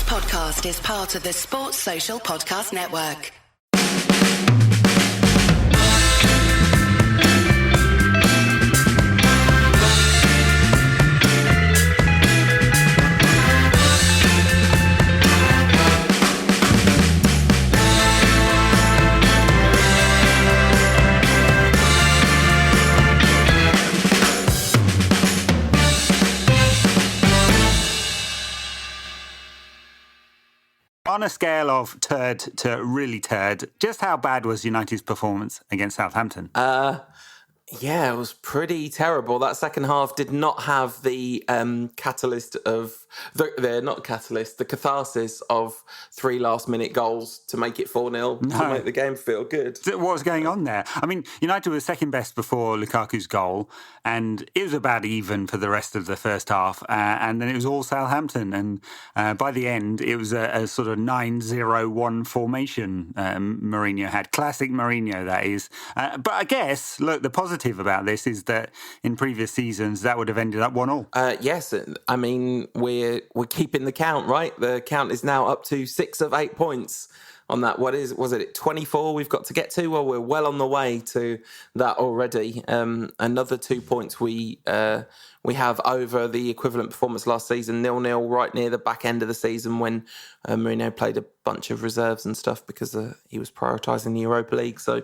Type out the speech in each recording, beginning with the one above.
podcast is part of the Sports Social Podcast Network. On a scale of turd to really turd, just how bad was United's performance against Southampton? Yeah, it was pretty terrible. That second half did not have the catalyst of the catharsis of 3 last-minute goals to make it 4-0 to make the game feel good. What was going on there? I mean, United were second best before Lukaku's goal, and it was about even for the rest of the first half. And then it was all Southampton, and by the end, it was a sort of 9-0-1 formation Mourinho had. Classic Mourinho, that is. But I guess, look, the positive about this is that in previous seasons that would have ended up 1-1. Yes, I mean we're keeping the count, right? The count is now up to 6 of 8 points on that. Was it 24 we've got to get to? Well, we're well on the way to that already. Another 2 points we have over the equivalent performance last season, 0-0, right near the back end of the season when Mourinho played a bunch of reserves and stuff because he was prioritising the Europa League. So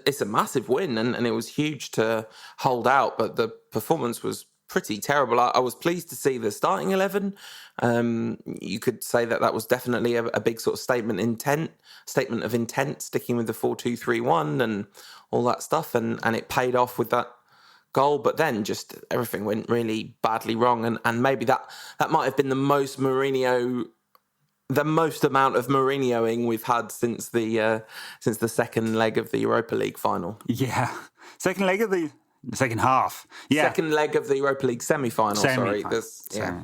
it's a massive win, and it was huge to hold out, but the performance was pretty terrible. I was pleased to see the starting 11. You could say that was definitely a big sort of statement of intent, sticking with the 4-2-3-1 and all that stuff, and it paid off with that goal. But then just everything went really badly wrong, and maybe that might have been the most amount of Mourinhoing we've had since the second leg of the Europa League final. Yeah, second half. Yeah, second leg of the Europa League semi-final.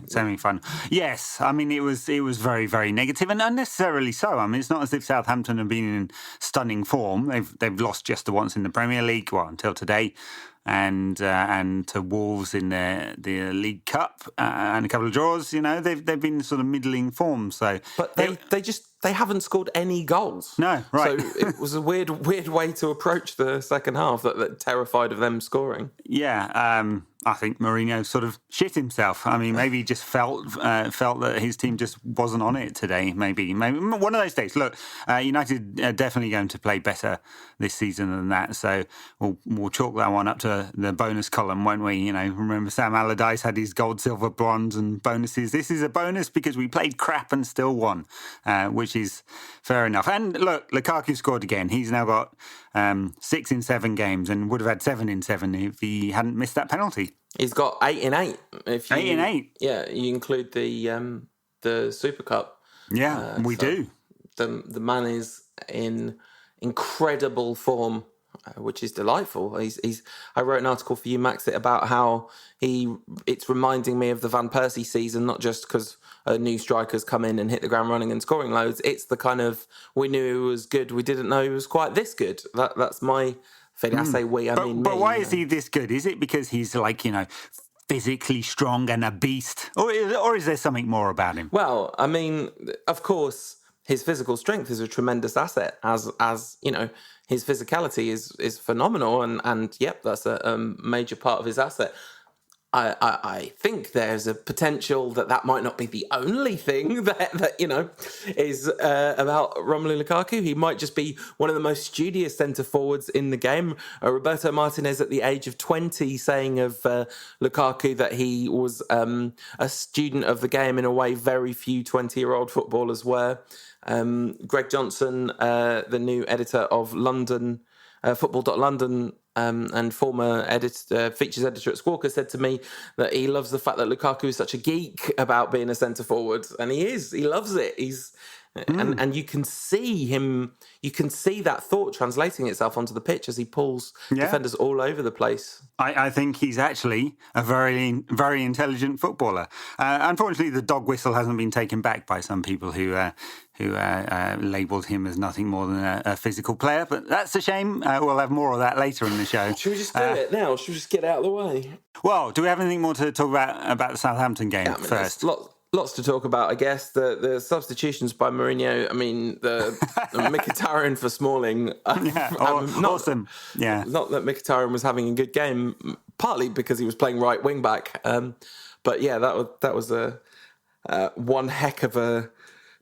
Semi-final. Yes, I mean it was very, very negative, and unnecessarily so. I mean it's not as if Southampton have been in stunning form. They've lost just the once in the Premier League, until today. And to Wolves in the League Cup and a couple of draws. You know, they've been sort of middling form. So, but they haven't scored any goals. No, right. So it was a weird way to approach the second half that terrified of them scoring. Yeah, I think Mourinho sort of shit himself. I mean, maybe he just felt that his team just wasn't on it today. Maybe one of those days. Look, United are definitely going to play better this season than that. So we'll chalk that one up to the bonus column, won't we? You know, remember Sam Allardyce had his gold, silver, bronze and bonuses. This is a bonus because we played crap and still won, which is fair enough. And look, Lukaku scored again. He's now got 6 in 7 games and would have had 7 in 7 if he hadn't missed that penalty. He's got 8 in 8. 8 in 8. Yeah, you include the Super Cup. Yeah, we do. The man is in incredible form, which is delightful. I wrote an article for you, Max, about how it's reminding me of the Van Persie season, not just because new strikers come in and hit the ground running and scoring loads. It's the kind of, we knew he was good, we didn't know he was quite this good. That's my feeling. I say we, I mean me. But why is he this good? Is it because he's like, physically strong and a beast? Or is there something more about him? Well, I mean, of course, his physical strength is a tremendous asset, as his physicality is phenomenal, and yep, that's a major part of his asset. I think there's a potential that might not be the only thing that is about Romelu Lukaku. He might just be one of the most studious centre forwards in the game. Roberto Martinez at the age of 20 saying of Lukaku that he was a student of the game in a way very few 20-year-old footballers were. Greg Johnson, the new editor of London, Football.London, and former features editor at Squawka, said to me that he loves the fact that Lukaku is such a geek about being a centre forward, and he is. He loves it. And you can see him. You can see that thought translating itself onto the pitch as he pulls defenders all over the place. I think he's actually a very, very intelligent footballer. Unfortunately, the dog whistle hasn't been taken back by some people who labelled him as nothing more than a physical player. But that's a shame. We'll have more of that later in the show. Should we just do it now? Should we just get out of the way? Well, do we have anything more to talk about the Southampton game first? Lots to talk about, I guess. The substitutions by Mourinho. I mean, the Mkhitaryan for Smalling. Awesome. Yeah. Not that Mkhitaryan was having a good game, partly because he was playing right wing back. But yeah, that was a one heck of a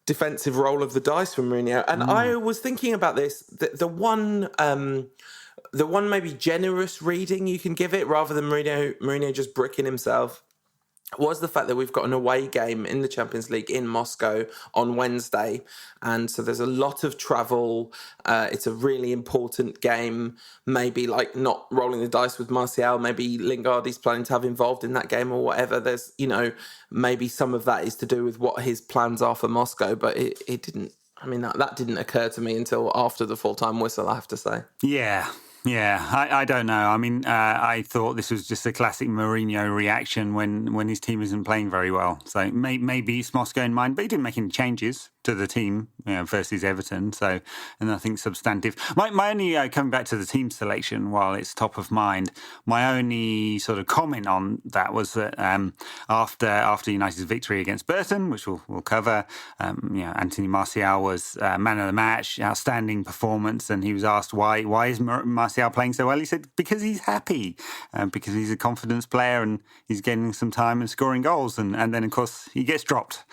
defensive roll of the dice from Mourinho. And I was thinking about this. The one maybe generous reading you can give it, rather than Mourinho just bricking himself, was the fact that we've got an away game in the Champions League in Moscow on Wednesday. And so there's a lot of travel. It's a really important game. Maybe like not rolling the dice with Martial. Maybe Lingard is planning to have involved in that game or whatever. There's, maybe some of that is to do with what his plans are for Moscow. But it didn't, that didn't occur to me until after the full-time whistle, I have to say. Yeah, I don't know. I thought this was just a classic Mourinho reaction when his team isn't playing very well. So maybe it's Moscow in mind, but he didn't make any changes to the team versus Everton. So, and I think substantive. My only, coming back to the team selection while it's top of mind, my only sort of comment on that was that after United's victory against Burton, which we'll cover, Anthony Martial was man of the match, outstanding performance, and he was asked why is Martial playing so well. He said because he's happy, because he's a confidence player and he's getting some time and scoring goals, and then of course he gets dropped,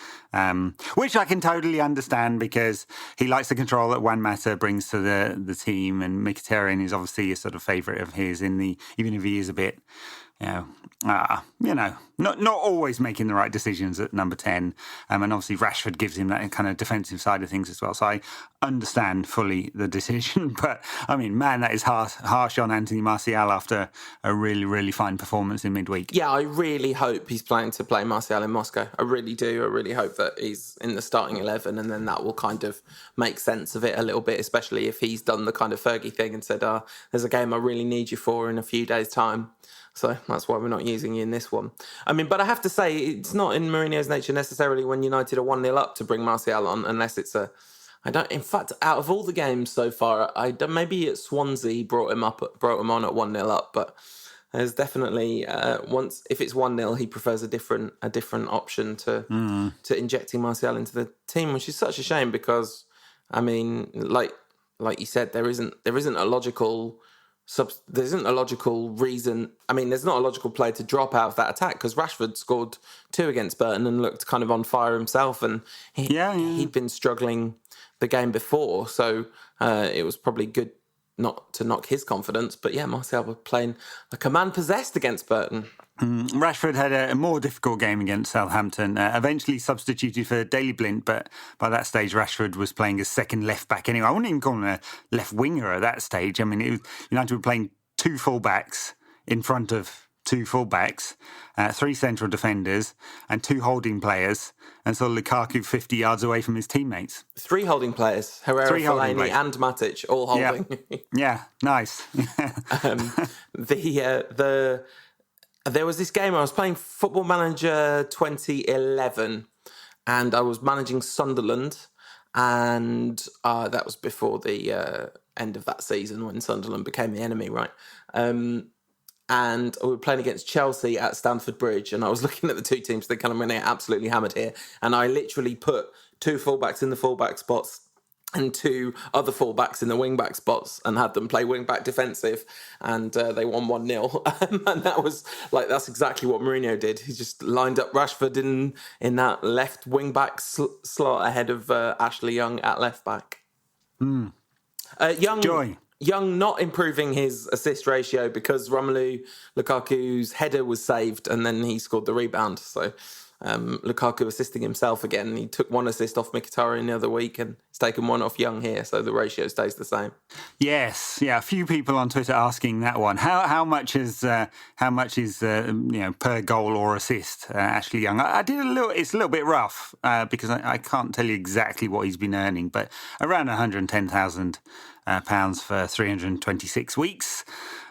which I can totally understand because he likes the control that Juan Mata brings to the team, and Mkhitaryan is obviously a sort of favourite of his even if he is a bit not always making the right decisions at number 10. And obviously Rashford gives him that kind of defensive side of things as well. So I understand fully the decision. But, that is harsh on Anthony Martial after a really, really fine performance in midweek. Yeah, I really hope he's planning to play Martial in Moscow. I really do. I really hope that he's in the starting 11, and then that will kind of make sense of it a little bit, especially if he's done the kind of Fergie thing and said, there's a game I really need you for in a few days' time. So that's why we're not using you in this one. But I have to say, it's not in Mourinho's nature necessarily when United are 1-0 up to bring Martial on, unless it's in fact, out of all the games so far, maybe at Swansea brought him on at 1-0 up, but there's definitely, if it's 1-0, he prefers a different option to injecting Martial into the team, which is such a shame because, like you said, there isn't a logical... there isn't a logical reason. There's not a logical player to drop out of that attack because Rashford scored 2 against Burton and looked kind of on fire himself, and he'd been struggling the game before, so it was probably good not to knock his confidence. But yeah, Martial was playing like a man possessed against Burton. Rashford had a more difficult game against Southampton, eventually substituted for Daley Blind, but by that stage Rashford was playing as second left-back anyway. I wouldn't even call him a left-winger at that stage. United were playing 2 full-backs in front of 2 full-backs, 3 central defenders and 2 holding players, and so Lukaku 50 yards away from his teammates. 3 holding players, Herrera, Fellaini and Matic, all holding. Yeah, nice. There was this game, I was playing Football Manager 2011, and I was managing Sunderland, and that was before the end of that season when Sunderland became the enemy, right? And we were playing against Chelsea at Stamford Bridge, and I was looking at the 2 teams thinking I'm going to get absolutely hammered here, and I literally put 2 fullbacks in the fullback spots and 2 other fullbacks in the wing-back spots and had them play wing-back defensive, and they won 1-0. And that's exactly what Mourinho did. He just lined up Rashford in that left wing-back slot ahead of Ashley Young at left-back. Young not improving his assist ratio because Romelu Lukaku's header was saved and then he scored the rebound. So Lukaku assisting himself again. He took 1 assist off Mkhitaryan the other week and he's taken 1 off Young here, so the ratio stays the same. Yes, yeah. A few people on Twitter asking that one. How much is per goal or assist? Ashley Young. I did a little. It's a little bit rough because I can't tell you exactly what he's been earning, but around £110,000 for 326 weeks.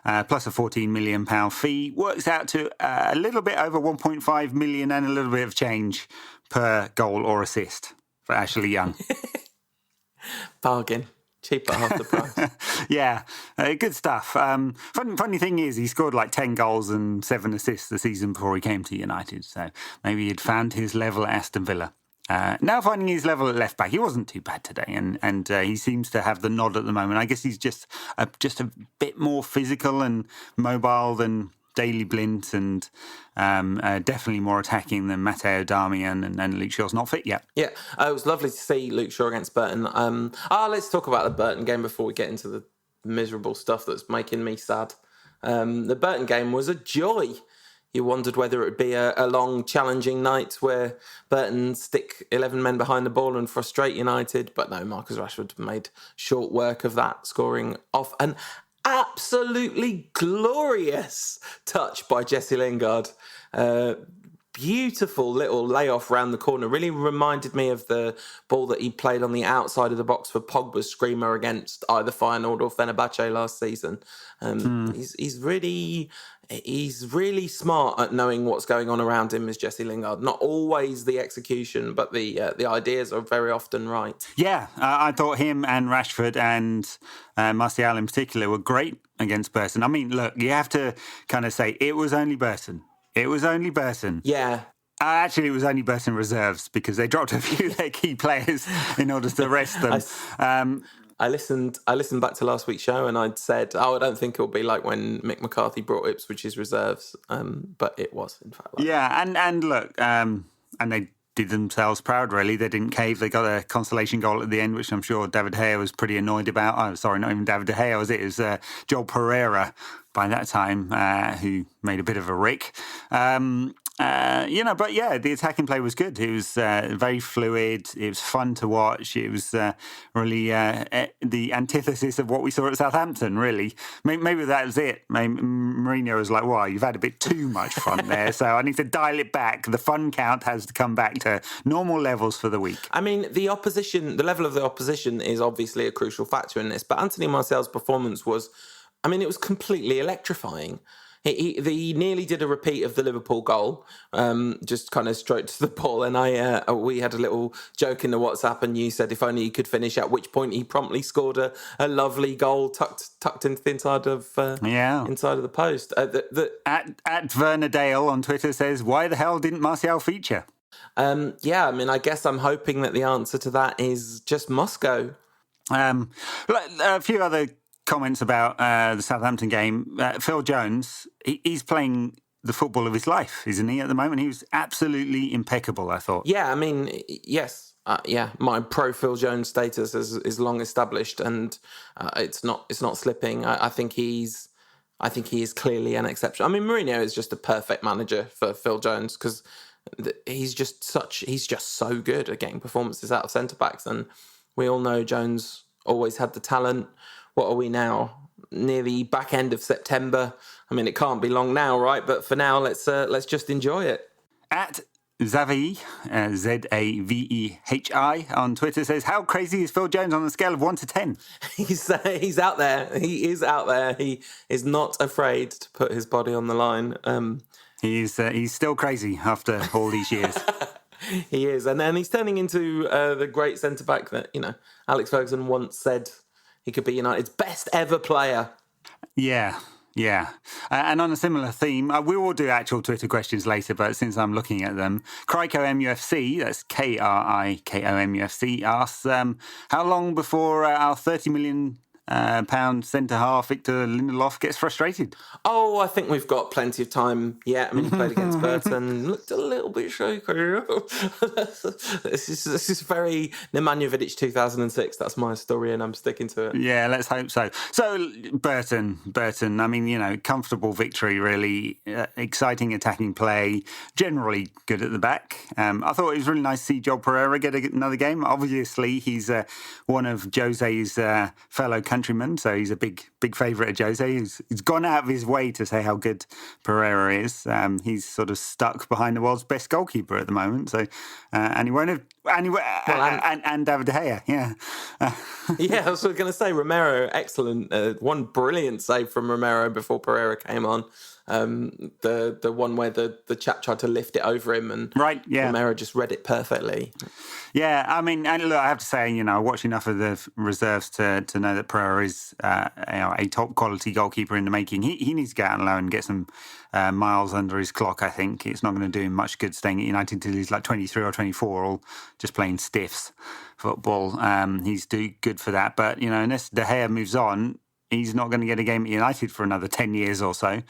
Plus a £14 million fee, works out to a little bit over 1.5 million and a little bit of change per goal or assist for Ashley Young. Bargain. Cheap at half the price. Yeah, good stuff. Funny thing is, he scored like 10 goals and 7 assists the season before he came to United. So maybe he'd found his level at Aston Villa. Now finding his level at left back, he wasn't too bad today, and he seems to have the nod at the moment. I guess he's just a bit more physical and mobile than Daley Blind, and definitely more attacking than Matteo Darmian, and Luke Shaw's not fit yet. Yeah, it was lovely to see Luke Shaw against Burton. Let's talk about the Burton game before we get into the miserable stuff that's making me sad. The Burton game was a joy. You wondered whether it would be a long, challenging night where Burton stick 11 men behind the ball and frustrate United, but no, Marcus Rashford made short work of that, scoring off an absolutely glorious touch by Jesse Lingard. Beautiful little layoff round the corner. Really reminded me of the ball that he played on the outside of the box for Pogba's screamer against either Feyenoord or Fenerbahce last season. He's really smart at knowing what's going on around him as Jesse Lingard. Not always the execution, but the ideas are very often right. Yeah, I thought him and Rashford and Martial in particular were great against Burton. I mean, look, you have to kind of say it was only Burton. It was only Burton. Yeah. Actually, it was only Burton reserves because they dropped a few of their key players in order to rest them. I listened back to last week's show and I'd said, I don't think it'll be like when Mick McCarthy brought Ipswich's reserves, but it was, in fact. Like and look, and they did themselves proud, really. They didn't cave. They got a consolation goal at the end, which I'm sure David Gea was pretty annoyed about. Oh, sorry, not even David Gea, was it? It was Joel Pereira by that time, who made a bit of a rick. But yeah, the attacking play was good. It was very fluid. It was fun to watch. It was really the antithesis of what we saw at Southampton, really. Maybe that was it. Mourinho was like, well, you've had a bit too much fun there, so I need to dial it back. The fun count has to come back to normal levels for the week. I mean, the level of the opposition is obviously a crucial factor in this, but Anthony Martial's performance was, it was completely electrifying. He nearly did a repeat of the Liverpool goal, just kind of straight to the ball. And we had a little joke in the WhatsApp, and you said if only he could finish. At which point he promptly scored a lovely goal tucked into the inside of the post. At Werner Dale on Twitter says, "Why the hell didn't Martial feature?" I guess I'm hoping that the answer to that is just Moscow. A few other comments about the Southampton game. Phil Jones, he's playing the football of his life, isn't he, at the moment? He was absolutely impeccable, I thought. Yeah, yes. My pro Phil Jones status is long established, and it's not slipping. I think he is clearly an exception. Mourinho is just a perfect manager for Phil Jones because he's just so good at getting performances out of centre backs, and we all know Jones always had the talent. What are we now? Near the back end of September. It can't be long now, right? But for now, let's just enjoy it. At Zavehi, Zavehi on Twitter says, "How crazy is Phil Jones on a scale of 1 to 10?" He's out there. He is out there. He is not afraid to put his body on the line. He's still crazy after all these years. He is, and then he's turning into the great centre back that Alex Ferguson once said he could be United's best ever player. Yeah. And on a similar theme, we will do actual Twitter questions later, but since I'm looking at them, Criko MUFC, that's KRIKOMUFC, asks, how long before our £30 million centre-half Victor Lindelof gets frustrated? Oh, I think we've got plenty of time. Yeah, he played against Burton, looked a little bit shaky. This is very Nemanja Vidic 2006. That's my story, and I'm sticking to it. Yeah, let's hope so. So Burton. Comfortable victory, really exciting attacking play. Generally good at the back. I thought it was really nice to see Joel Pereira get another game. Obviously, he's one of Jose's fellow countrymen, so he's a big favourite of Jose. He's gone out of his way to say how good Pereira is. He's sort of stuck behind the world's best goalkeeper at the moment. So, and he won't have. And David De Gea, yeah. I was going to say Romero, excellent. One brilliant save from Romero before Pereira came on. The one where the chap tried to lift it over him and Romero just read it perfectly. Yeah, I mean, and look, I have to say, I watch enough of the reserves to know that Pereira is a top quality goalkeeper in the making. He needs to get out on loan and get some miles under his clock. I think it's not going to do him much good staying at United until he's like 23 or 24, or just playing stiffs football. He's good for that, but unless De Gea moves on, he's not going to get a game at United for another 10 years or so.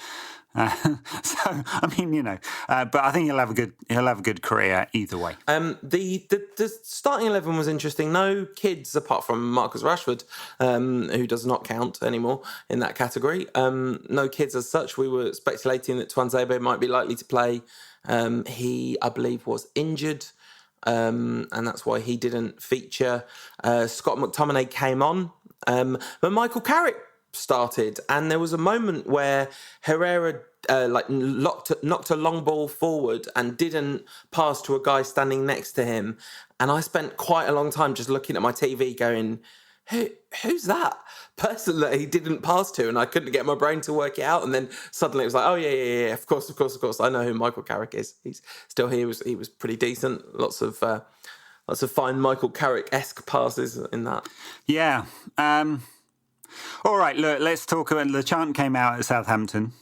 So I mean, but I think he'll have a good career either way. The starting 11 was interesting. No kids apart from Marcus Rashford, who does not count anymore in that category. No kids as such. We were speculating that Tuanzebe might be likely to play. He, I believe, was injured, and that's why he didn't feature. Scott McTominay came on, but Michael Carrick started, and there was a moment where Herrera knocked a long ball forward and didn't pass to a guy standing next to him, and I spent quite a long time just looking at my TV going, who's that person that he didn't pass to? And I couldn't get my brain to work it out, and then suddenly it was like, oh yeah, of course I know who Michael Carrick is. He's still here. He was pretty decent. Lots of fine Michael Carrick-esque passes in that. Yeah. All right, look, let's talk about the chant came out at Southampton,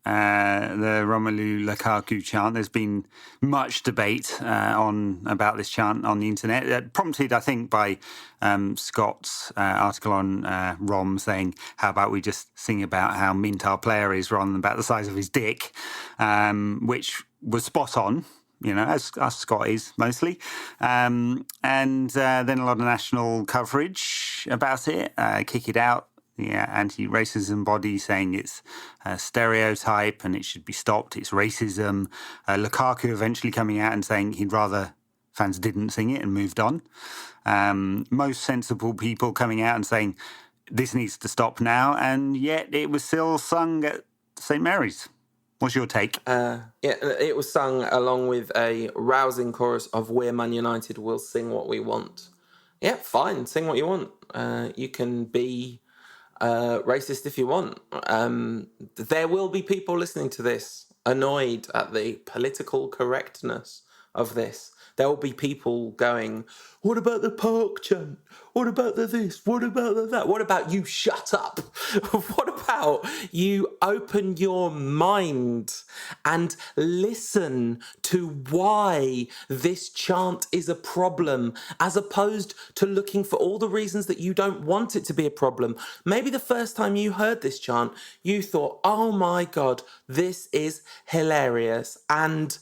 the Romelu Lukaku chant. There's been much debate about this chant on the internet, prompted, I think, by Scott's article on Rom saying, how about we just sing about how mint our player is rather than about the size of his dick, which was spot on. As Scott is mostly. And then a lot of national coverage about it, kick it out. Anti-racism body saying it's a stereotype and it should be stopped. It's racism. Lukaku eventually coming out and saying he'd rather fans didn't sing it and moved on. Most sensible people coming out and saying this needs to stop now, and yet it was still sung at St Mary's. What's your take? It was sung along with a rousing chorus of "We're Man United, we'll sing what we want." Yeah, fine, sing what you want. You can be racist if you want. There will be people listening to this annoyed at the political correctness of this. There will be people going, what about the park chant? What about the this? What about the that? What about you shut up? What about you open your mind and listen to why this chant is a problem, as opposed to looking for all the reasons that you don't want it to be a problem. Maybe the first time you heard this chant, you thought, oh my God, this is hilarious. And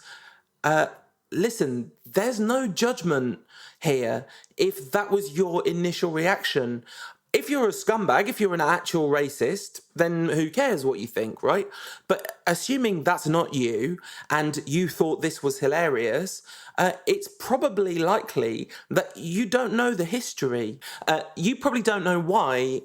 listen, there's no judgment here if that was your initial reaction. If you're a scumbag, if you're an actual racist, then who cares what you think, right? But assuming that's not you and you thought this was hilarious, it's probably likely that you don't know the history. You probably don't know why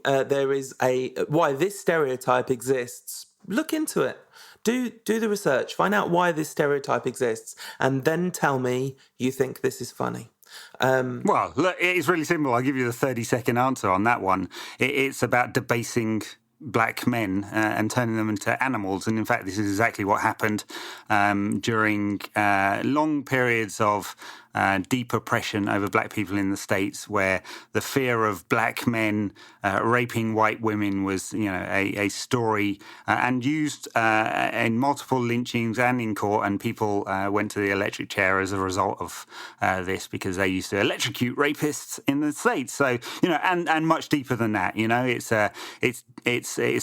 why this stereotype exists. Look into it. Do the research, find out why this stereotype exists, and then tell me you think this is funny. Well, look, it's really simple. I'll give you the 30-second answer on that one. It's about debasing black men and turning them into animals. And in fact, this is exactly what happened during long periods of deep oppression over black people in the States, where the fear of black men raping white women was, a story and used in multiple lynchings and in court. And people went to the electric chair as a result of this, because they used to electrocute rapists in the States. So, and much deeper than that, it's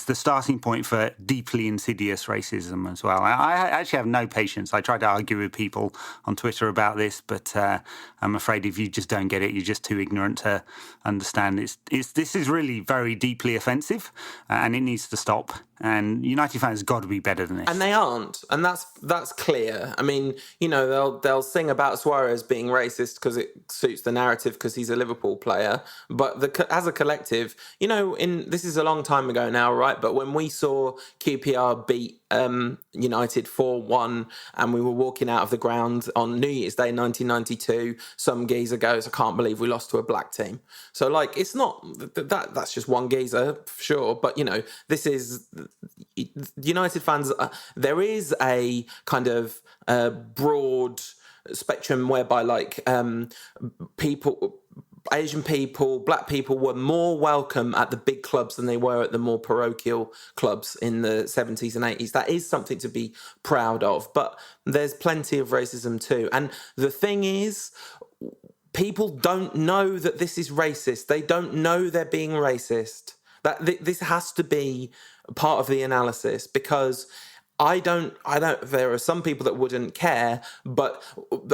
the starting point for deeply insidious racism as well. I actually have no patience. I try to argue with people on Twitter about this, but I'm afraid if you just don't get it, you're just too ignorant to understand. This is really very deeply offensive, and it needs to stop. And United fans got to be better than this. And they aren't, and that's clear. I mean, they'll sing about Suarez being racist because it suits the narrative because he's a Liverpool player. But as a collective, this is a long time ago now, right? But when we saw QPR beat United 4-1, and we were walking out of the ground on New Year's Day 1992, some geezer goes, I can't believe we lost to a black team. So it's not that's just one geezer, sure, but this is United fans, there is a kind of broad spectrum whereby like people, Asian people, black people were more welcome at the big clubs than they were at the more parochial clubs in the 70s and 80s. That is something to be proud of, but there's plenty of racism too. And the thing is, people don't know that this is racist. They don't know they're being racist. That this has to be part of the analysis, because there are some people that wouldn't care, but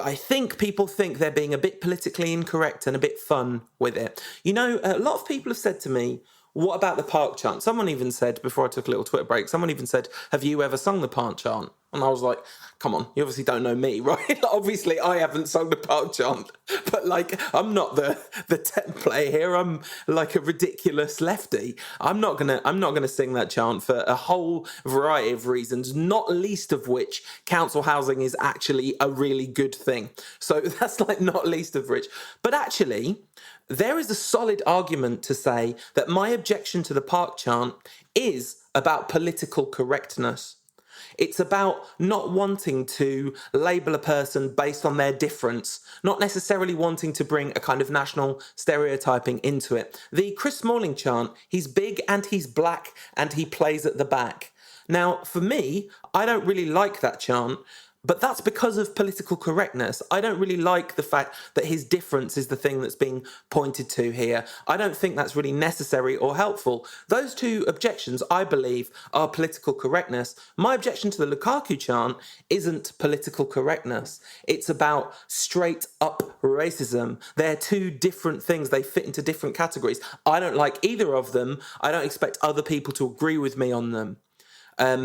I think people think they're being a bit politically incorrect and a bit fun with it. You know, a lot of people have said to me, what about the park chant? Someone even said, before I took a little Twitter break, someone even said, have you ever sung the park chant? And I was like, come on, you obviously don't know me, right? Obviously, I haven't sung the park chant, but like, I'm not the template here. I'm like a ridiculous lefty. I'm not gonna sing that chant for a whole variety of reasons, not least of which council housing is actually a really good thing. So that's like not least of which. But actually, there is a solid argument to say that my objection to the park chant is about political correctness. It's about not wanting to label a person based on their difference, not necessarily wanting to bring a kind of national stereotyping into it. The Chris Smalling chant, he's big and he's black and he plays at the back. Now, for me, I don't really like that chant, but that's because of political correctness. I don't really like the fact that his difference is the thing that's being pointed to here. I don't think that's really necessary or helpful. Those two objections, I believe, are political correctness. My objection to the Lukaku chant isn't political correctness. It's about straight up racism. They're two different things. They fit into different categories. I don't like either of them. I don't expect other people to agree with me on them. I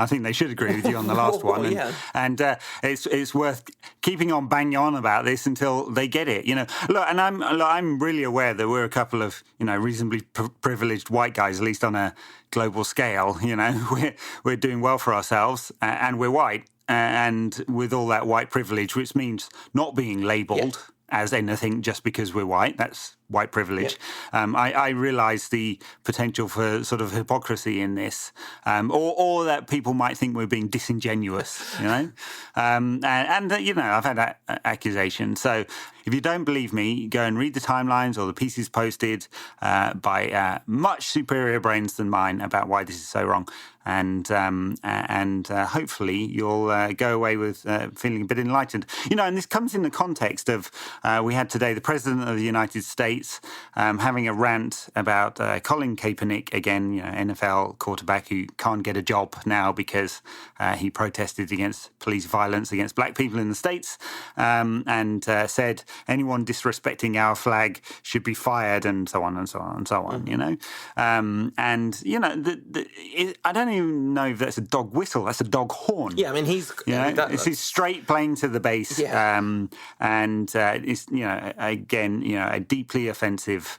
think they should agree with you on the last one, and it's worth keeping on banging on about this until they get it. You know, look, and I'm really aware that we're a couple of reasonably privileged white guys, at least on a global scale. You know, we're doing well for ourselves, and we're white, and with all that white privilege, which means not being labelled as anything just because we're white. That's white privilege. I realise the potential for sort of hypocrisy in this, or that people might think we're being disingenuous, and I've had that accusation. So if you don't believe me, go and read the timelines or the pieces posted by much superior brains than mine about why this is so wrong. And hopefully you'll go away with feeling a bit enlightened. And this comes in the context of we had today the President of the United States having a rant about Colin Kaepernick, again, NFL quarterback who can't get a job now because he protested against police violence against black people in the States, and said anyone disrespecting our flag should be fired, and so on and so on and so on. I don't even know if that's a dog whistle. That's a dog horn. Yeah, I mean, he's... this is straight playing to the base. Yeah. And it's, again, a deeply offensive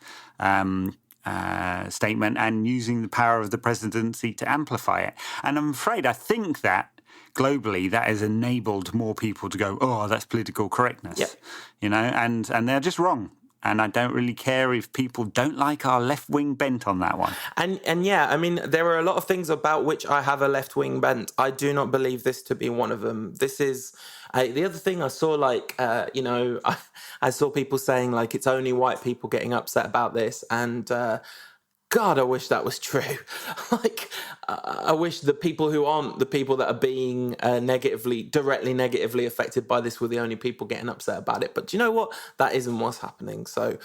statement, and using the power of the presidency to amplify it. And I'm afraid, I think that globally that has enabled more people to go, oh, that's political correctness, and they're just wrong. And I don't really care if people don't like our left-wing bent on that one. And yeah, I mean, there are a lot of things about which I have a left-wing bent. I do not believe this to be one of them. This is... the other thing I saw, I saw people saying, it's only white people getting upset about this. And... God, I wish that was true. I wish the people who aren't the people that are being directly negatively affected by this were the only people getting upset about it. But do you know what? That isn't what's happening. So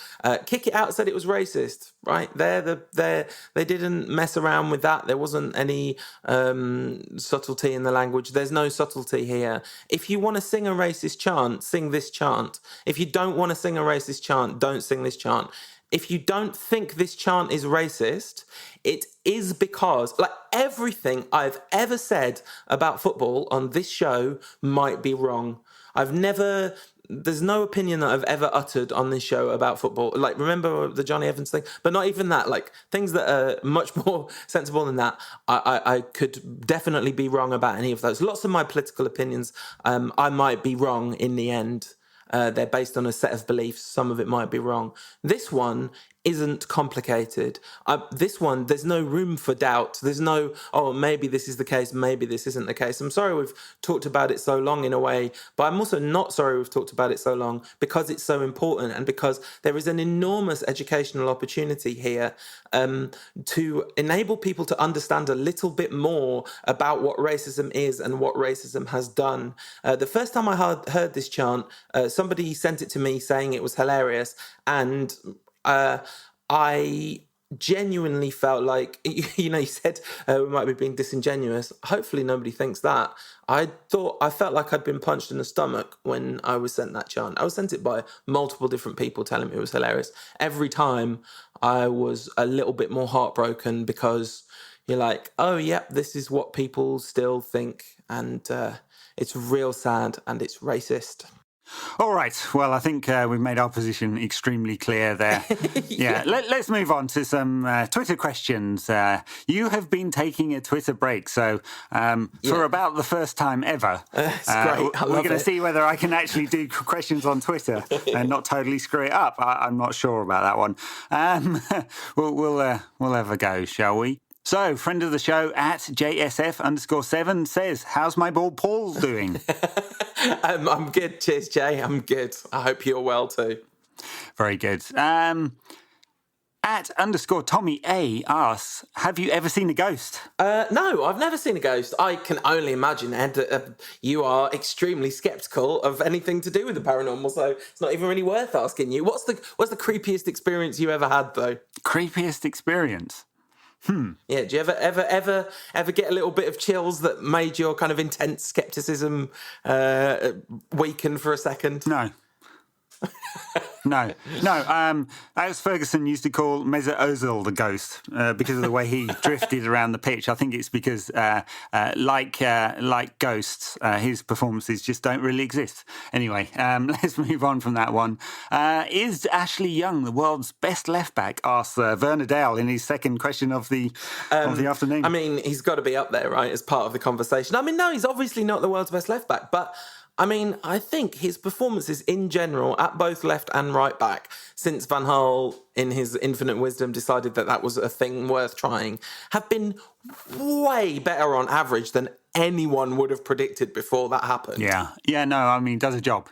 Kick It Out said it was racist, right? They didn't mess around with that. There wasn't any subtlety in the language. There's no subtlety here. If you want to sing a racist chant, sing this chant. If you don't want to sing a racist chant, don't sing this chant. If you don't think this chant is racist, it is because, everything I've ever said about football on this show might be wrong. There's no opinion that I've ever uttered on this show about football. Remember the Johnny Evans thing? But not even that. Things that are much more sensible than that. I could definitely be wrong about any of those. Lots of my political opinions, I might be wrong in the end. They're based on a set of beliefs. Some of it might be wrong. This one isn't complicated. This one, there's no room for doubt. There's no, oh, maybe this is the case, maybe this isn't the case. I'm sorry we've talked about it so long in a way, but I'm also not sorry we've talked about it so long because it's so important and because there is an enormous educational opportunity here to enable people to understand a little bit more about what racism is and what racism has done. The first time I heard this chant, somebody sent it to me saying it was hilarious, and I genuinely felt like, you said we might be being disingenuous. Hopefully nobody thinks that. I felt like I'd been punched in the stomach when I was sent that chant. I was sent it by multiple different people telling me it was hilarious. Every time I was a little bit more heartbroken because you're like, oh, yep, this is what people still think. And it's real sad and it's racist. All right. Well, I think we've made our position extremely clear there. Yeah. Let's move on to some Twitter questions. You have been taking a Twitter break, so for about the first time ever, it's great. We're going to see whether I can actually do questions on Twitter and not totally screw it up. I'm not sure about that one. We'll have a go, shall we? So, friend of the show at JSF_7 says, how's my bald Paul doing? I'm good. Cheers, Jay. I'm good. I hope you're well too. Very good. At _Tommy A asks, have you ever seen a ghost? No, I've never seen a ghost. I can only imagine, Ed, you are extremely sceptical of anything to do with the paranormal, so it's not even really worth asking you. What's the creepiest experience you ever had, though? Creepiest experience? Yeah, do you ever get a little bit of chills that made your kind of intense skepticism weaken for a second? No. No. Alex Ferguson used to call Mesut Ozil the ghost because of the way he drifted around the pitch. I think it's because, like ghosts, his performances just don't really exist. Anyway, let's move on from that one. Is Ashley Young the world's best left back? Asks Werner Dale in his second question of the afternoon. I mean, he's got to be up there, right, as part of the conversation. I mean, no, he's obviously not the world's best left back, but I mean, I think his performances in general at both left and right back, since Van Gaal, in his infinite wisdom, decided that was a thing worth trying, have been way better on average than anyone would have predicted before that happened. Yeah, no, I mean, does a job.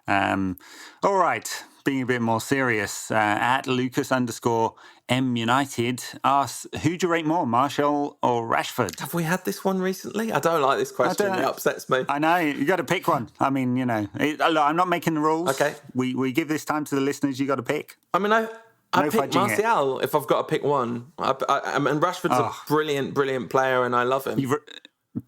All right, being a bit more serious, at Lucas_M United asks, who do you rate more, Martial or Rashford? Have we had this one recently? I don't like this question. It upsets me. I know, you got to pick one. I mean, look, I'm not making the rules. Okay. We give this time to the listeners. You got to pick. I mean, I pick Martial if I've got to pick one. And Rashford's a brilliant player, and I love him. You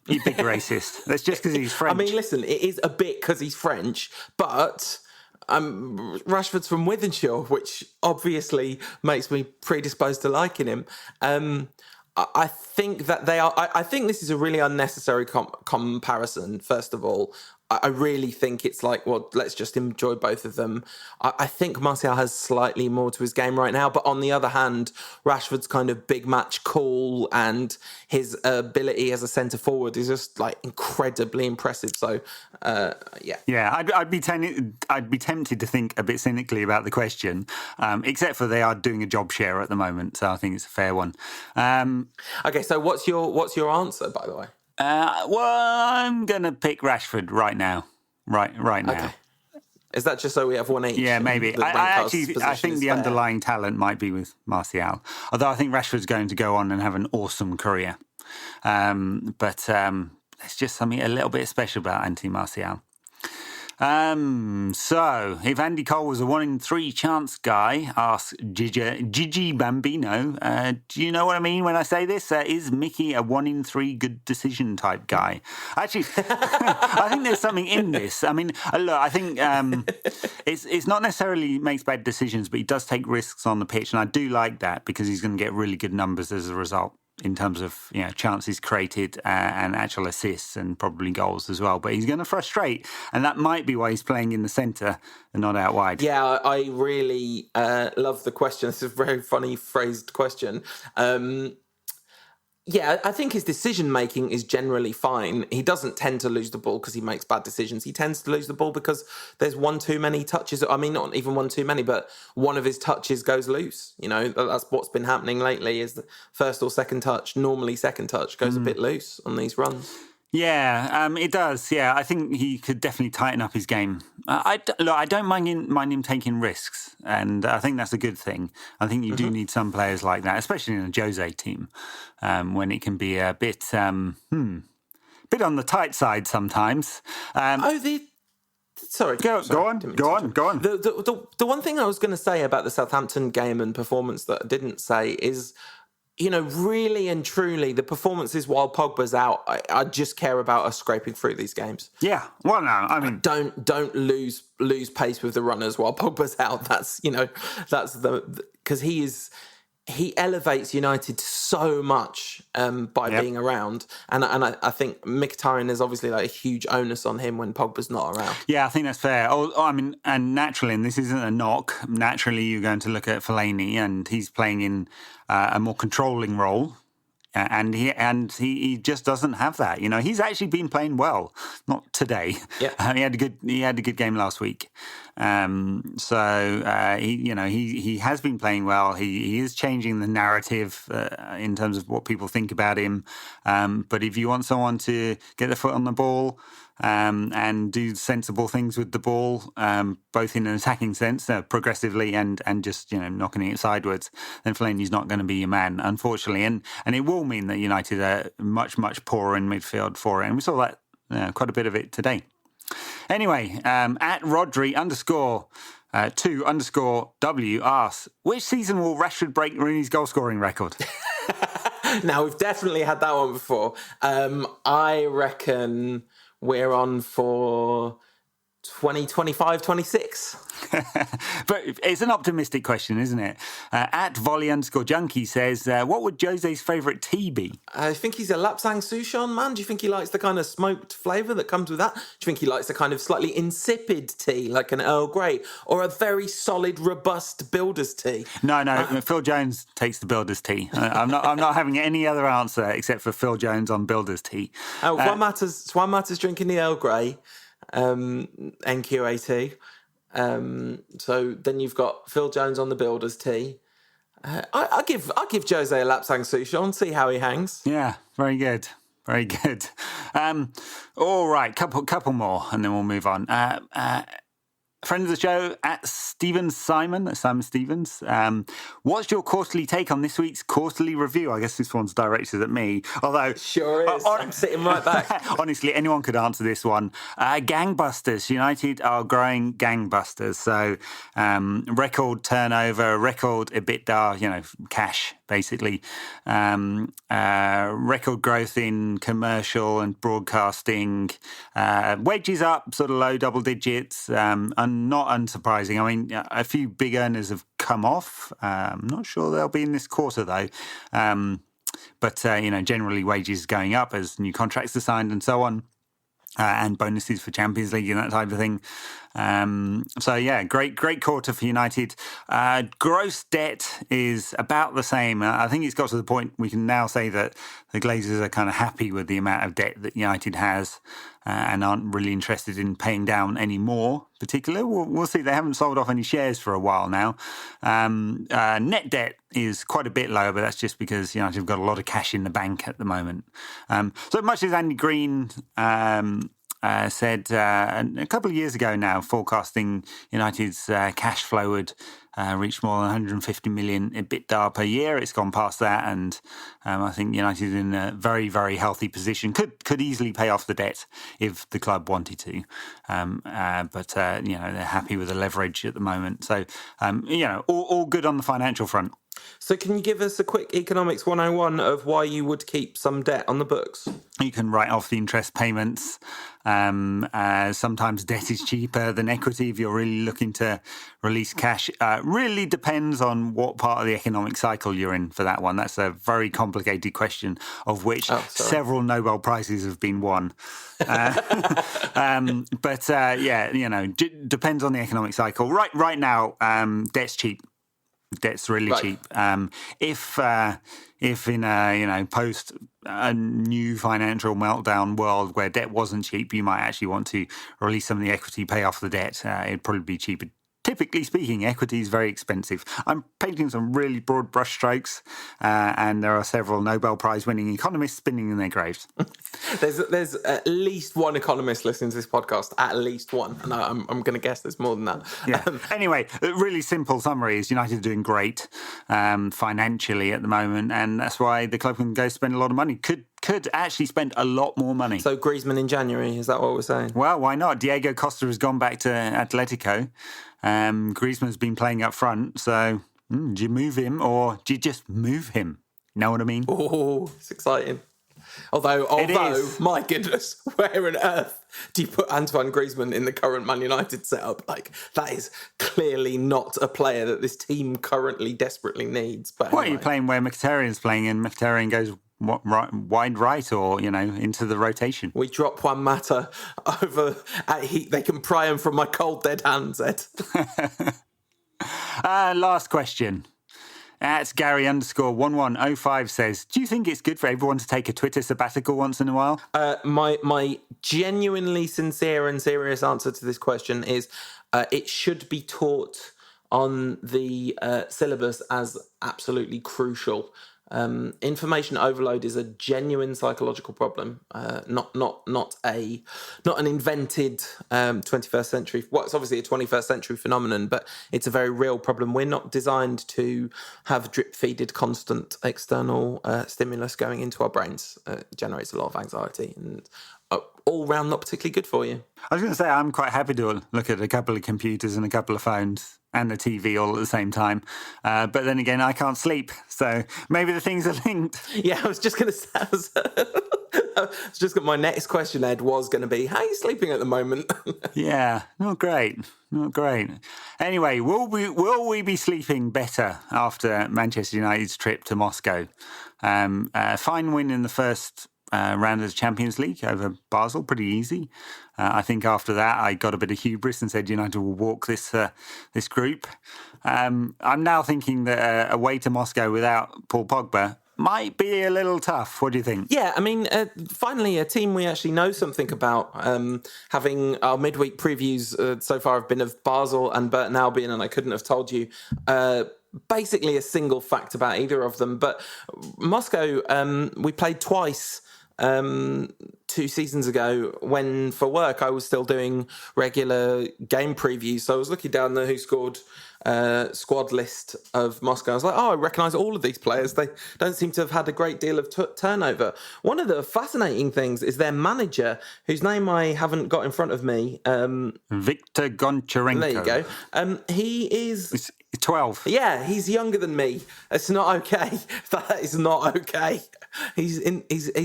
big racist. That's just because he's French. I mean, listen, it is a bit because he's French, but Rashford's from Wythenshawe, which obviously makes me predisposed to liking him. I think that they are. I think this is a really unnecessary comparison. First of all, I really think it's like, well, let's just enjoy both of them. I think Martial has slightly more to his game right now, but on the other hand, Rashford's kind of big match call and his ability as a centre forward is just like incredibly impressive. So, yeah. Yeah, I'd be tempted to think a bit cynically about the question, except for they are doing a job share at the moment, so I think it's a fair one. Okay, so what's your answer, by the way? Well, I'm going to pick Rashford right now. Right now. Okay. Is that just so we have one each? Yeah, maybe. I think the underlying talent might be with Martial. Although I think Rashford's going to go on and have an awesome career. But there's just something a little bit special about Anthony Martial. So, if Andy Cole was a 1 in 3 chance guy, asks Gigi Bambino, do you know what I mean when I say this? Is Mickey a 1 in 3 good decision type guy? Actually, I think there's something in this. I mean, look, I think it's not necessarily makes bad decisions, but he does take risks on the pitch, and I do like that because he's going to get really good numbers as a result, in terms of chances created and actual assists and probably goals as well. But he's going to frustrate, and that might be why he's playing in the centre and not out wide. Yeah, I really love the question. It's a very funny phrased question. Yeah, I think his decision-making is generally fine. He doesn't tend to lose the ball because he makes bad decisions. He tends to lose the ball because there's one too many touches. I mean, not even one too many, but one of his touches goes loose. That's what's been happening lately is the first or second touch, normally second touch, goes a bit loose on these runs. Yeah, it does. Yeah, I think he could definitely tighten up his game. I don't mind him taking risks, and I think that's a good thing. I think you do need some players like that, especially in a Jose team, when it can be a bit on the tight side sometimes. Sorry. Go on. The one thing I was going to say about the Southampton game and performance that I didn't say is, really and truly, the performances while Pogba's out, I just care about us scraping through these games. Yeah. Well, no, I mean, don't lose pace with the runners while Pogba's out. That's because he elevates United so much by being around, and I think Mkhitaryan is obviously like a huge onus on him when Pogba's not around. Yeah, I think that's fair. I mean, and naturally, and this isn't a knock. Naturally, you're going to look at Fellaini, and he's playing in a more controlling role. And he just doesn't have that. He's actually been playing well. Not today. Yeah. He had a good game last week. He has been playing well. He is changing the narrative in terms of what people think about him. But if you want someone to get their foot on the ball and do sensible things with the ball, both in an attacking sense, progressively, and just knocking it sideways, then Fellaini's not going to be your man, unfortunately. And it will mean that United are much, much poorer in midfield for it. And we saw that quite a bit of it today. Anyway, at Rodri_2_W asks, which season will Rashford break Rooney's goal-scoring record? Now, we've definitely had that one before. I reckon we're on for 2025-26. But it's an optimistic question, isn't it? At volley_junkie says, what would Jose's favourite tea be? I think he's a Lapsang Souchong man. Do you think he likes the kind of smoked flavour that comes with that? Do you think he likes a kind of slightly insipid tea, like an Earl Grey, or a very solid, robust builder's tea? No, Phil Jones takes the builder's tea. I'm not having any other answer except for Phil Jones on builder's tea. Juan Mata's drinking the Earl Grey, NQAT. So then you've got Phil Jones on the builder's tea. I give Jose a Lapsang Souchong, see how he hangs. Yeah, very good. Very good. All right, couple more, and then we'll move on. Friend of the show, at Simon Stevens. What's your quarterly take on this week's quarterly review? I guess this one's directed at me. Although, sure is. I'm sitting right back. Honestly, anyone could answer this one. Gangbusters. United are growing gangbusters. So, record turnover, record EBITDA, cash, basically. Record growth in commercial and broadcasting. Wages up, sort of low double digits. Not unsurprising. I mean, a few big earners have come off. I'm not sure they'll be in this quarter, though. But generally wages going up as new contracts are signed and so on. And bonuses for Champions League and that type of thing. Great quarter for United. Gross debt is about the same. I think it's got to the point we can now say that the Glazers are kind of happy with the amount of debt that United has and aren't really interested in paying down any more. Particularly, we'll see. They haven't sold off any shares for a while now. Net debt is quite a bit lower, but that's just because United have got a lot of cash in the bank at the moment. So much as Andy Green said a couple of years ago now, forecasting United's cash flow would reach more than 150 million EBITDA per year. It's gone past that, and I think United is in a very, very healthy position. Could easily pay off the debt if the club wanted to, but they're happy with the leverage at the moment. So all good on the financial front. So can you give us a quick economics 101 of why you would keep some debt on the books? You can write off the interest payments. Sometimes debt is cheaper than equity if you're really looking to release cash. Really depends on what part of the economic cycle you're in for that one. That's a very complicated question, of which several Nobel Prizes have been won. Depends on the economic cycle. Right now, debt's cheap. Debt's really Right. cheap. If in a post a new financial meltdown world where debt wasn't cheap, you might actually want to release some of the equity, pay off the debt. It'd probably be cheaper. Typically speaking, equity is very expensive. I'm painting some really broad brushstrokes, and there are several Nobel Prize-winning economists spinning in their graves. There's at least one economist listening to this podcast, at least one, and I'm going to guess there's more than that. Yeah. Anyway, a really simple summary is United are doing great financially at the moment, and that's why the club can go spend a lot of money. Could actually spend a lot more money. So Griezmann in January, is that what we're saying? Well, why not? Diego Costa has gone back to Atletico. Griezmann's been playing up front, so do you move him or do you just move him? Know what I mean? Oh, it's exciting. Although, my goodness, where on earth do you put Antoine Griezmann in the current Man United setup? Like, that is clearly not a player that this team currently desperately needs. But What, are you playing where Mkhitaryan's playing and Mkhitaryan goes wide right or, into the rotation? We drop Juan Mata over at Heat. They can pry him from my cold, dead hands, Ed. Last question. That's Gary_1105 says, do you think it's good for everyone to take a Twitter sabbatical once in a while? My genuinely sincere and serious answer to this question is it should be taught on the syllabus as absolutely crucial. Information overload is a genuine psychological problem, not an invented 21st century. Well, it's obviously a 21st century phenomenon, but it's a very real problem. We're not designed to have drip-feeded constant external stimulus going into our brains. It generates a lot of anxiety and all round not particularly good for you. I was going to say I'm quite happy to look at a couple of computers and a couple of phones and the TV all at the same time. But then again, I can't sleep. So maybe the things are linked. Yeah, I was just going to say, my next question, Ed, was going to be, how are you sleeping at the moment? Yeah, not great. Anyway, will we be sleeping better after Manchester United's trip to Moscow? A fine win in the first round of the Champions League over Basel, pretty easy. I think after that I got a bit of hubris and said United will walk this group. I'm now thinking that away to Moscow without Paul Pogba might be a little tough. What do you think? Yeah, I mean, finally, a team we actually know something about. Having our midweek previews so far have been of Basel and Burton Albion, and I couldn't have told you basically a single fact about either of them. But Moscow, we played twice 2 seasons ago when, for work, I was still doing regular game previews. So I was looking down the Who Scored squad list of Moscow. I was like, I recognise all of these players. They don't seem to have had a great deal of turnover. One of the fascinating things is their manager, whose name I haven't got in front of me. Viktor Goncharenko. There you go. He is... He's 12. Yeah, he's younger than me. It's not okay. That is not okay. He's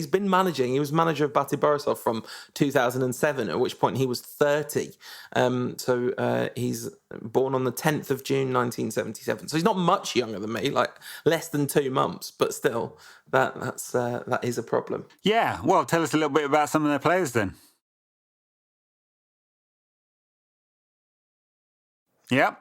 been managing. He was manager of Bate Borisov from 2007, at which point he was 30. So he's born on the 10th of June 1977. So he's not much younger than me, like less than 2 months. But still, that is a problem. Yeah. Well, tell us a little bit about some of their players then. Yep.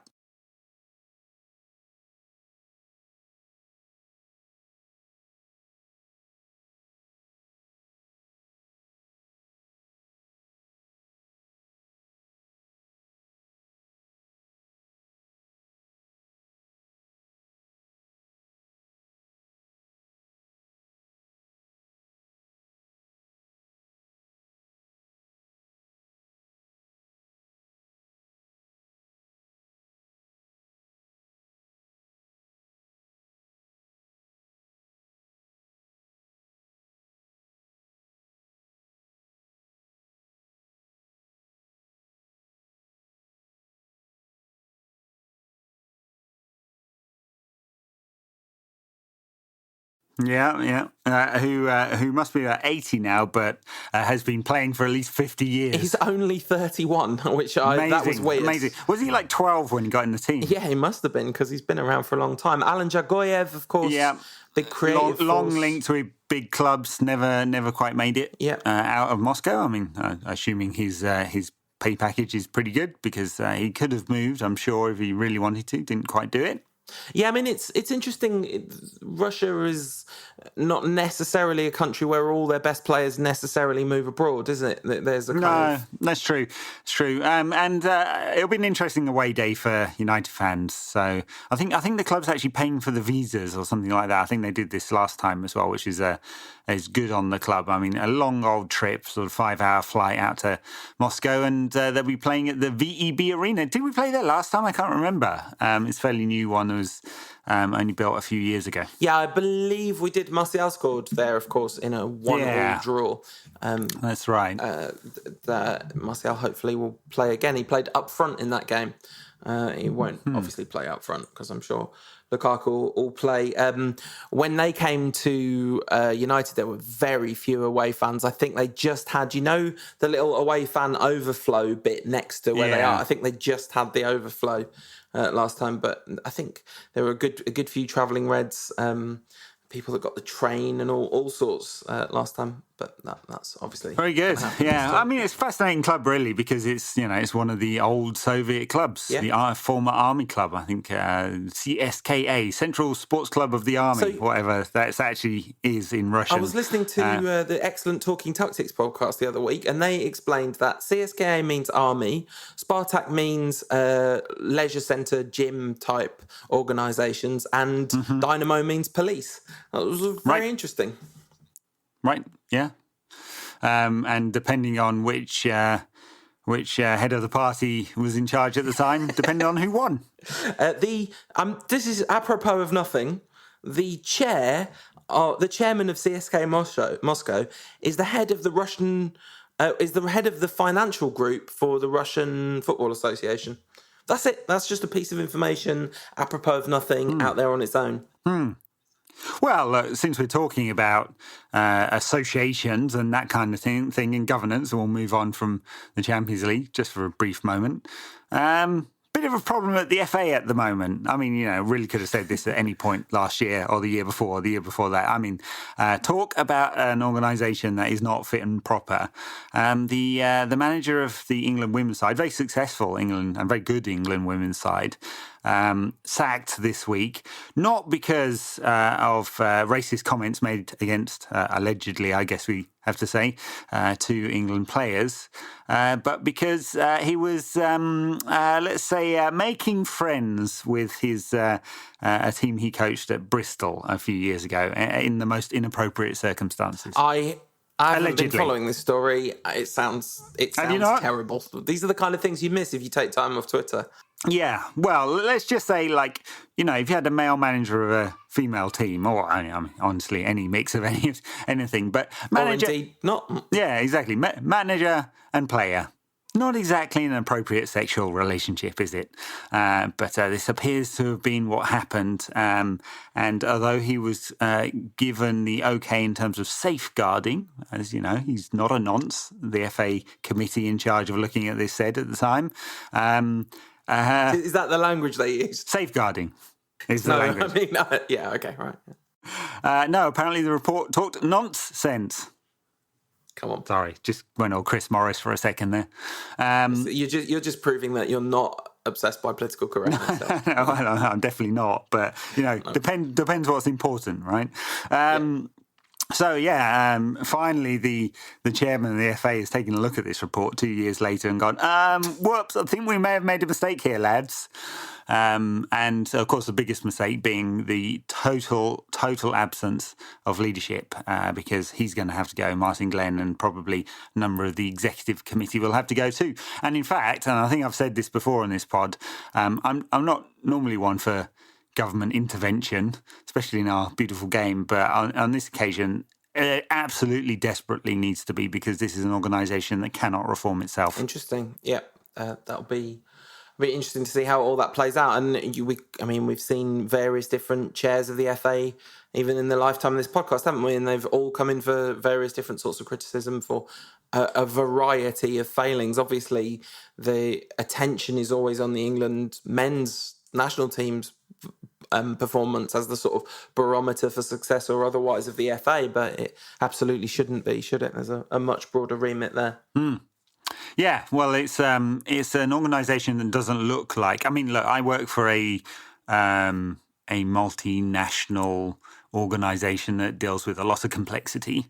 Yeah. Who must be about 80 now, but has been playing for at least 50 years. He's only 31, which that was weird. Amazing. Was he like 12 when he got in the team? Yeah, he must have been, because he's been around for a long time. Alan Jagoyev, of course. Yeah. Big creative long force. linked with big clubs, never quite made it out of Moscow. I mean, assuming his pay package is pretty good, because he could have moved, I'm sure, if he really wanted to. Didn't quite do it. Yeah, I mean, it's interesting. Russia is not necessarily a country where all their best players necessarily move abroad, is it? There's a kind of... That's true. It's true. And it'll be an interesting away day for United fans. So I think the club's actually paying for the visas or something like that. I think they did this last time as well, which is good on the club. I mean, a long old trip, sort of 5-hour flight out to Moscow, and they'll be playing at the VEB Arena. Did we play there last time? I can't remember. It's a fairly new one. It was only built a few years ago. Yeah, I believe we did. Martial scored there, of course, in a 1-1 draw. That's right. Martial hopefully will play again. He played up front in that game. He won't obviously play up front because I'm sure Lukaku will play. When they came to United, there were very few away fans. I think they just had, the little away fan overflow bit next to where they are. I think they just had the overflow last time, but I think there were a good few travelling Reds, people that got the train and all sorts last time. But that's obviously very good. Yeah, I mean, it's a fascinating club really because it's one of the old Soviet clubs, the former army club. I think CSKA, Central Sports Club of the Army, whatever that actually is in Russian. I was listening to the excellent Talking Tactics podcast the other week, and they explained that CSKA means army, Spartak means leisure centre, gym type organisations, and Dynamo means police. That was very interesting. Right. Yeah. And depending on which head of the party was in charge at the time, depending on who won. This is apropos of nothing. The chairman of CSKA Moscow is the head of the Russian, is the head of the financial group for the Russian Football Association. That's it. That's just a piece of information apropos of nothing out there on its own. Well, since we're talking about associations and that kind of thing in governance, we'll move on from the Champions League just for a brief moment. Bit of a problem at the FA at the moment. I mean, really could have said this at any point last year or the year before that. I mean, talk about an organisation that is not fit and proper. The manager of the England women's side, very successful England and very good England women's side, sacked this week, not because of racist comments made against, allegedly, I guess we have to say, two England players, but because he was, let's say, making friends with his a team he coached at Bristol a few years ago in the most inappropriate circumstances. I haven't been following this story. It sounds terrible. These are the kind of things you miss if you take time off Twitter. Yeah, well, let's just say, if you had a male manager of a female team, or I mean, honestly, any mix of anything, but manager, or indeed not. Yeah, exactly. Manager and player. Not exactly an appropriate sexual relationship, is it? But this appears to have been what happened. And although he was given the okay in terms of safeguarding, as you know, he's not a nonce, the FA committee in charge of looking at this said at the time. Is that the language they used? Safeguarding is the language. I mean, yeah, okay, right. No, apparently the report talked nonsense. Come on. Sorry, just went all Chris Morris for a second there. You're just proving that you're not obsessed by political correctness. No, I'm definitely not. But depends what's important, right? So finally the chairman of the FA has taken a look at this report 2 years later and gone, whoops, I think we may have made a mistake here, lads. And of course, the biggest mistake being the total absence of leadership, because he's going to have to go. Martin Glenn and probably a number of the executive committee will have to go too. And in fact, and I think I've said this before on this pod, I'm not normally one for government intervention, especially in our beautiful game, but on this occasion, it absolutely desperately needs to be, because this is an organisation that cannot reform itself. Interesting. Yeah, that'll be interesting to see how all that plays out. And we've seen various different chairs of the FA, even in the lifetime of this podcast, haven't we? And they've all come in for various different sorts of criticism for a variety of failings. Obviously, the attention is always on the England men's national team's performance as the sort of barometer for success or otherwise of the FA, but it absolutely shouldn't be, should it? There's a much broader remit there. Yeah, well, it's an organisation that doesn't look like. I mean, look, I work for a a multinational organisation that deals with a lot of complexity,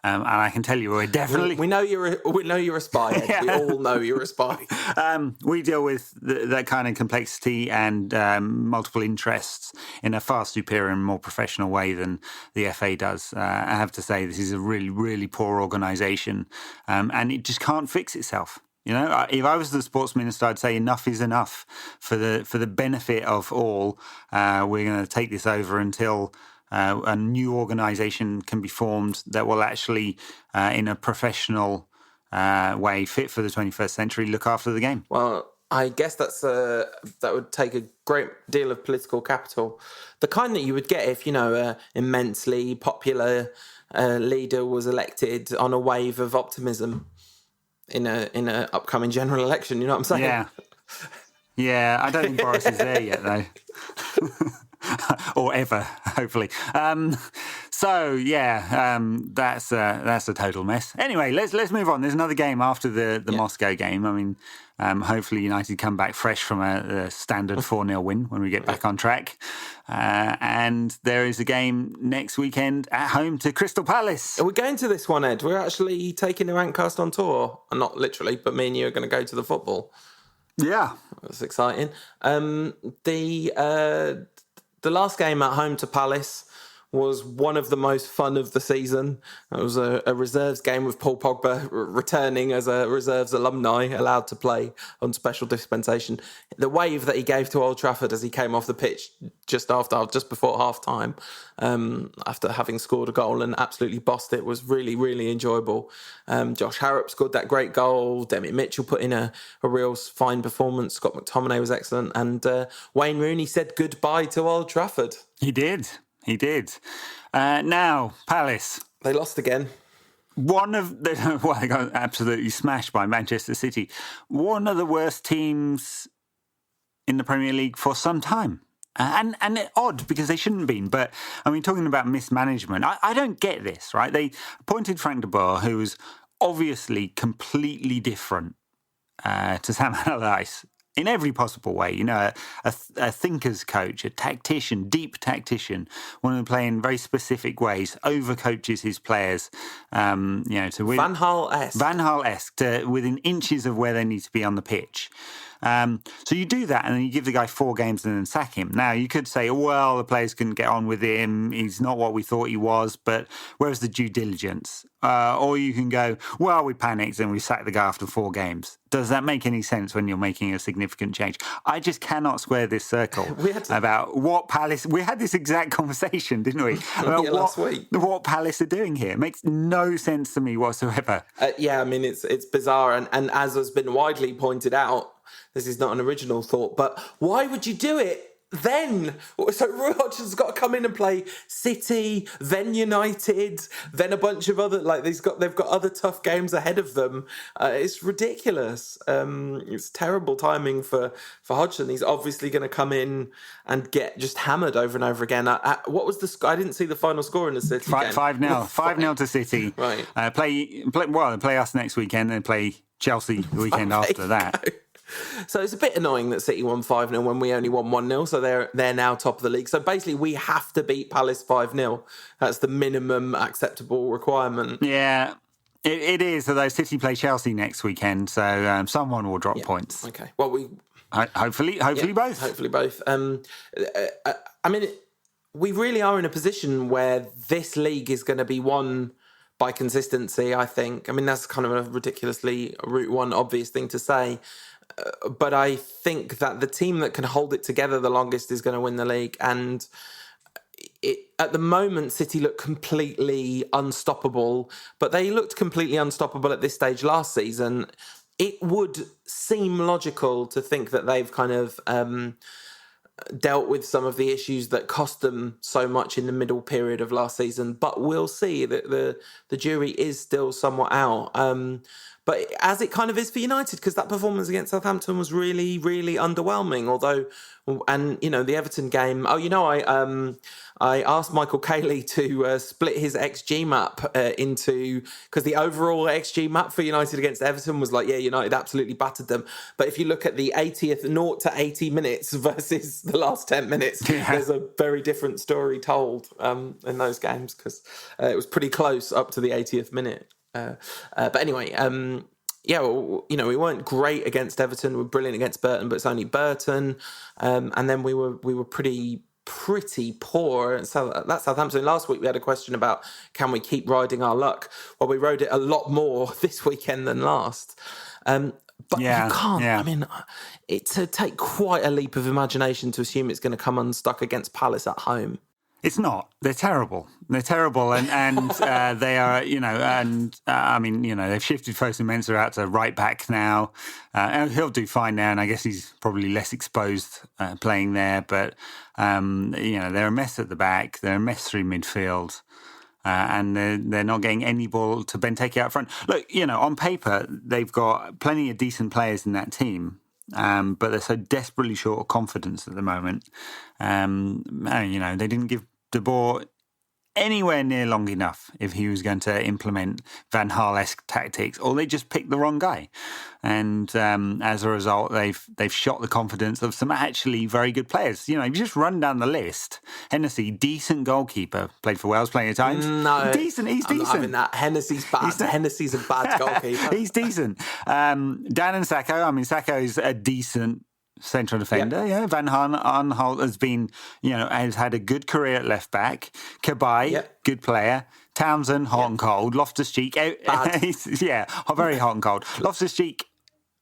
and I can tell you we're definitely we know you're a spy. Ed. We all know you're a spy. We deal with that kind of complexity and multiple interests in a far superior and more professional way than the FA does. I have to say this is a really, really poor organisation, and it just can't fix itself. You know, if I was the sports minister, I'd say enough is enough for the benefit of all. We're going to take this over until a new organisation can be formed that will actually, in a professional way, fit for the 21st century, look after the game. Well, I guess that would take a great deal of political capital, the kind that you would get if, an immensely popular leader was elected on a wave of optimism in a upcoming general election. You know what I'm saying? Yeah. I don't think Boris is there yet, though. Or ever, hopefully. That's a total mess. Anyway, let's move on. There's another game after the Moscow game. I mean, hopefully United come back fresh from a standard 4-0 win when we get back on track. And there is a game next weekend at home to Crystal Palace. We're going to this one, Ed. We're actually taking the Rantcast on tour. Not literally, but me and you are going to go to the football. Yeah. That's exciting. The last game at home to Palace was one of the most fun of the season. It was a reserves game with Paul Pogba returning as a reserves alumni, allowed to play on special dispensation. The wave that he gave to Old Trafford as he came off the pitch just before half-time, after having scored a goal and absolutely bossed it, was really, really enjoyable. Josh Harrop scored that great goal. Demi Mitchell put in a real fine performance. Scott McTominay was excellent. And Wayne Rooney said goodbye to Old Trafford. He did. Now, Palace. They lost again. They got absolutely smashed by Manchester City. One of the worst teams in the Premier League for some time. And odd, because they shouldn't have been. But, I mean, talking about mismanagement, I don't get this, right? They appointed Frank de Boer, who was obviously completely different to Sam Allardyce in every possible way. A thinker's coach, a tactician, deep tactician, one to play in very specific ways, overcoaches his players, to win. Van Gaal-esque, to within inches of where they need to be on the pitch. So you do that and then you give the guy 4 games and then sack him. Now, you could say, well, the players couldn't get on with him. He's not what we thought he was, but where's the due diligence? Or you can go, well, we panicked and we sacked the guy after 4 games. Does that make any sense when you're making a significant change? I just cannot square this circle about what Palace... We had this exact conversation, didn't we? About last week. What Palace are doing here. It makes no sense to me whatsoever. It's bizarre. And as has been widely pointed out, this is not an original thought, but why would you do it then? So Roy Hodgson's got to come in and play City, then United, then a bunch of other, they've got other tough games ahead of them. It's ridiculous. It's terrible timing for Hodgson. He's obviously going to come in and get just hammered over and over again. What was the score? I didn't see the final score in the City game. 5-0. 5-0 to City. Right. They play us next weekend and play Chelsea the weekend after that. So it's a bit annoying that City won 5-0 when we only won 1-0, so they're now top of the league. So basically we have to beat Palace 5-0. That's the minimum acceptable requirement. Yeah, it is. Although City play Chelsea next weekend, so someone will drop points. Okay. Well, hopefully both. Hopefully both. We really are in a position where this league is going to be won by consistency, I think. I mean, that's kind of a ridiculously Route 1 obvious thing to say. But I think that the team that can hold it together the longest is going to win the league. And at the moment, City look completely unstoppable. But they looked completely unstoppable at this stage last season. It would seem logical to think that they've kind of dealt with some of the issues that cost them so much in the middle period of last season. But we'll see. That the jury is still somewhat out. But as it kind of is for United, because that performance against Southampton was really, really underwhelming. Although, and the Everton game. I asked Michael Cayley to split his XG map into, because the overall XG map for United against Everton was like, United absolutely battered them. But if you look at the 80th 0 to 80 minutes versus the last 10 minutes, there's a very different story told in those games, because it was pretty close up to the 80th minute. But anyway, we weren't great against Everton. We were brilliant against Burton, but it's only Burton. And then we were pretty poor. So that Southampton. Last week we had a question about, can we keep riding our luck? Well, we rode it a lot more this weekend than last. But you can't. I mean, it's to take quite a leap of imagination to assume it's going to come unstuck against Palace at home. It's not. They're terrible. They're terrible, and they are, they've shifted Fosu Mensah out to right back now. He'll do fine now, and I guess he's probably less exposed playing there. But they're a mess at the back. They're a mess through midfield, and they're not getting any ball to Benteke out front. Look, on paper they've got plenty of decent players in that team. But they're so desperately short of confidence at the moment. They didn't give De Boer anywhere near long enough if he was going to implement Van Gaal-esque tactics, or they just picked the wrong guy. And as a result, they've shot the confidence of some actually very good players. If you just run down the list, Hennessy, decent goalkeeper, played for Wales plenty of times. No, he's decent. I'm not having that. Hennessy's bad. Hennessy's a bad goalkeeper. He's decent. Dan and Sacco. I mean, Sacco is a decent central defender. Yeah, Van Aanholt has been, has had a good career at left back. Cabaye, good player. Townsend, hot and cold. Loftus-Cheek, very hot and cold. Loftus-Cheek,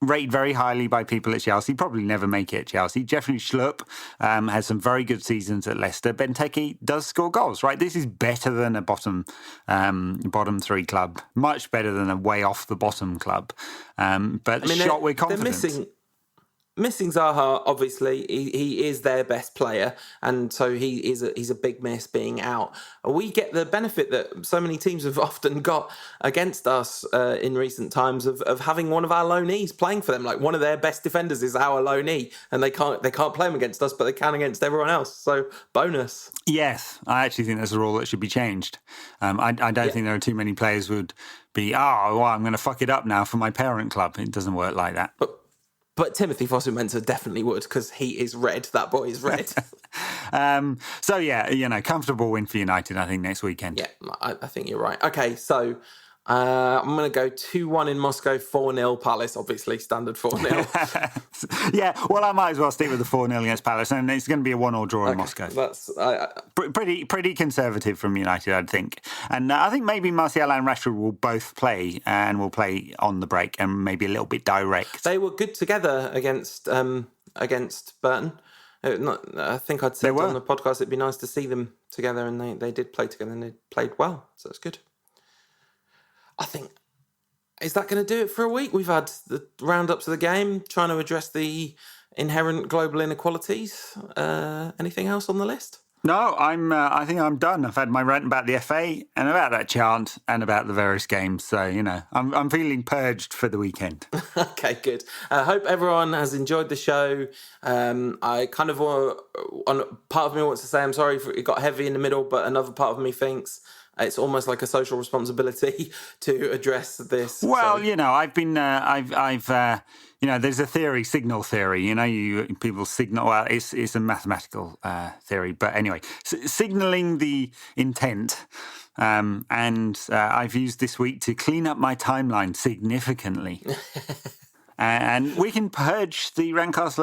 rated very highly by people at Chelsea. Probably never make it at Chelsea. Jeffrey Schlupp has some very good seasons at Leicester. Benteke does score goals, right? This is better than a bottom three club. Much better than a way off the bottom club. But shot with confidence. Missing Zaha, obviously, he is their best player, and so he's a big miss being out. We get the benefit that so many teams have often got against us in recent times of having one of our loanees playing for them. Like, one of their best defenders is our loanee, and they can't play him against us, but they can against everyone else. So bonus. Yes, I actually think there's a rule that should be changed. I don't think there are too many players who would be, I'm going to fuck it up now for my parent club. It doesn't work like that. But Timothy Fosu Mensah definitely would, because he is red. That boy is red. Comfortable win for United, I think, next weekend. Yeah, I think you're right. Okay, so I'm going to go 2-1 in Moscow, 4-0 Palace, obviously, standard 4-0. Yeah, well, I might as well stick with the 4-0 against Palace, and it's going to be a 1-1 draw in Moscow. That's pretty conservative from United, I'd think. And I think maybe Martial and Rashford will both play, and will play on the break, and maybe a little bit direct. They were good together against Burton. I think I'd said on the podcast it'd be nice to see them together, and they did play together, and they played well, so that's good. I think, is that going to do it for a week? We've had the roundups of the game, trying to address the inherent global inequalities. Anything else on the list? No, I think I'm done. I've had my rant about the FA and about that chant and about the various games. So, I'm feeling purged for the weekend. Okay, good. I hope everyone has enjoyed the show. I kind of part of me wants to say I'm sorry for it got heavy in the middle, but another part of me thinks it's almost like a social responsibility to address this. Well, I've been, there's a theory, signal theory. People signal. Well, it's a mathematical theory, but anyway, signaling the intent. And I've used this week to clean up my timeline significantly. And we can purge the Rantcast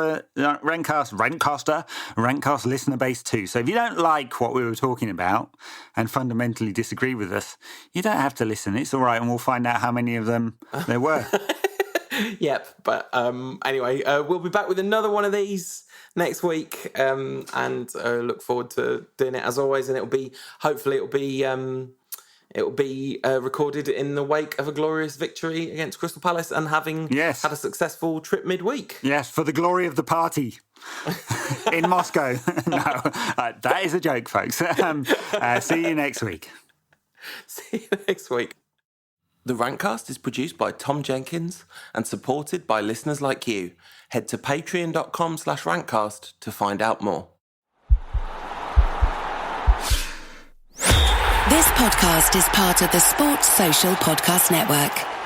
listener base too. So if you don't like what we were talking about and fundamentally disagree with us, you don't have to listen. It's all right, and we'll find out how many of them there were. Yep. But anyway, we'll be back with another one of these next week, and look forward to doing it as always. And hopefully it'll be recorded in the wake of a glorious victory against Crystal Palace and having had a successful trip midweek. Yes, for the glory of the party in Moscow. No, that is a joke, folks. See you next week. See you next week. The Rantcast is produced by Tom Jenkins and supported by listeners like you. Head to patreon.com/Rantcast to find out more. This podcast is part of the Sports Social Podcast Network.